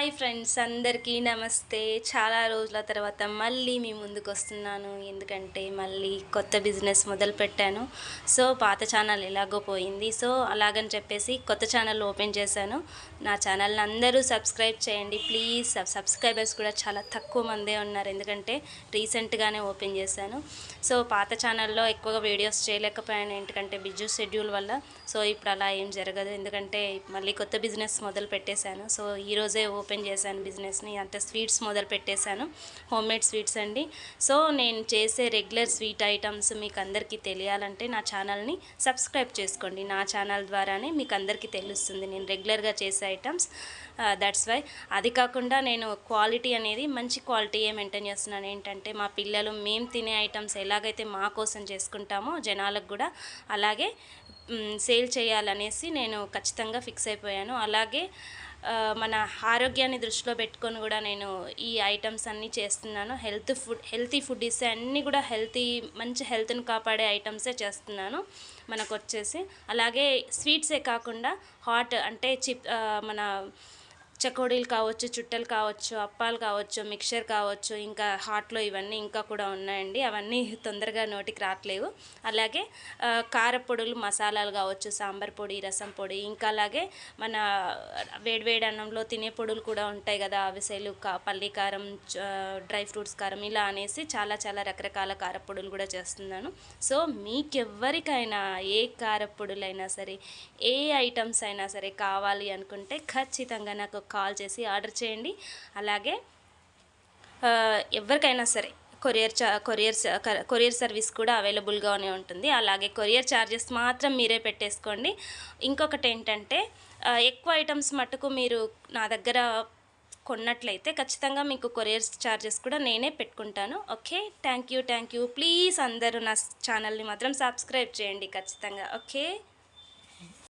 Hi friends, అందరికీ నమస్తే. చాలా రోజుల తర్వాత మళ్ళీ మీ ముందుకు వస్తున్నాను. ఎందుకంటే మళ్ళీ కొత్త బిజినెస్ మొదలుపెట్టాను. సో పాత ఛానల్ ఎలాగో పోయింది. సో అలాగని చెప్పేసి కొత్త ఛానల్ ఓపెన్ చేశాను. నా ఛానల్ని అందరూ సబ్స్క్రైబ్ చేయండి ప్లీజ్. సబ్స్క్రైబర్స్ కూడా చాలా తక్కువ మందే ఉన్నారు, ఎందుకంటే రీసెంట్గానే ఓపెన్ చేశాను. సో పాత ఛానల్లో ఎక్కువగా వీడియోస్ చేయలేకపోయాను, ఎందుకంటే బిజీ షెడ్యూల్ వల్ల. సో ఇప్పుడు అలా ఏం జరగదు, ఎందుకంటే మళ్ళీ కొత్త బిజినెస్ మొదలు పెట్టేశాను. సో ఈరోజే ఓపెన్ చేశాను బిజినెస్ని, అంటే స్వీట్స్ మొదలు పెట్టేశాను. హోమ్మేడ్ స్వీట్స్ అండి. సో నేను చేసే రెగ్యులర్ స్వీట్ ఐటమ్స్ మీకు అందరికీ తెలియాలంటే నా ఛానల్ని సబ్స్క్రైబ్ చేసుకోండి. నా ఛానల్ ద్వారానే మీకు అందరికీ తెలుస్తుంది నేను రెగ్యులర్గా చేసే ఐటమ్స్. That's why. అది కాకుండా నేను క్వాలిటీ అనేది మంచి క్వాలిటీయే మెయింటైన్ చేస్తున్నాను. ఏంటంటే మా పిల్లలు మేము తినే ఐటమ్స్ ఎలాగైతే మా కోసం చేసుకుంటామో జనాలకు కూడా అలాగే సేల్ చేయాలనేసి నేను ఖచ్చితంగా ఫిక్స్ అయిపోయాను. అలాగే మన ఆరోగ్యాన్ని దృష్టిలో పెట్టుకొని కూడా నేను ఈ ఐటమ్స్ అన్నీ చేస్తున్నాను. హెల్తీ ఫుడ్ ఇస్తే అన్నీ కూడా మంచి హెల్త్ని కాపాడే ఐటమ్సే చేస్తున్నాను. మనకు వచ్చేసి అలాగే స్వీట్సే కాకుండా హాట్ అంటే మన చకోడీలు కావచ్చు, చుట్టలు కావచ్చు, అప్పాలు కావచ్చు, మిక్చర్ కావచ్చు, ఇంకా హాట్లో ఇవన్నీ ఇంకా కూడా ఉన్నాయండి. అవన్నీ తొందరగా నోటికి రావట్లేవు. అలాగే కారపొడులు, మసాలాలు కావచ్చు, సాంబార్ పొడి, రసం పొడి, ఇంకా అలాగే మన వేడివేడి అన్నంలో తినే పొడులు కూడా ఉంటాయి కదా, అవిసెలు, పల్లి కారం, డ్రై ఫ్రూట్స్ కారం, ఇలా అనేసి చాలా చాలా రకరకాల కారపొడులు కూడా చేస్తున్నాను. సో మీకెవ్వరికైనా ఏ కారపొడులైనా సరే, ఏ ఐటమ్స్ అయినా సరే కావాలి అనుకుంటే ఖచ్చితంగా నాకు కాల్ చేసి ఆర్డర్ చేయండి. అలాగే ఎవరికైనా సరే కొరియర్ సర్వీస్ కూడా అవైలబుల్గానే ఉంటుంది. అలాగే కొరియర్ ఛార్జెస్ మాత్రం మీరే పెట్టేసుకోండి. ఇంకొకటి ఏంటంటే ఎక్కువ ఐటమ్స్ మట్టుకు మీరు నా దగ్గర కొన్నట్లయితే ఖచ్చితంగా మీకు కొరియర్ ఛార్జెస్ కూడా నేనే పెట్టుకుంటాను. Okay, thank you. ప్లీజ్ అందరూ నా ఛానల్ని మాత్రం సబ్స్క్రైబ్ చేయండి ఖచ్చితంగా. ఓకే.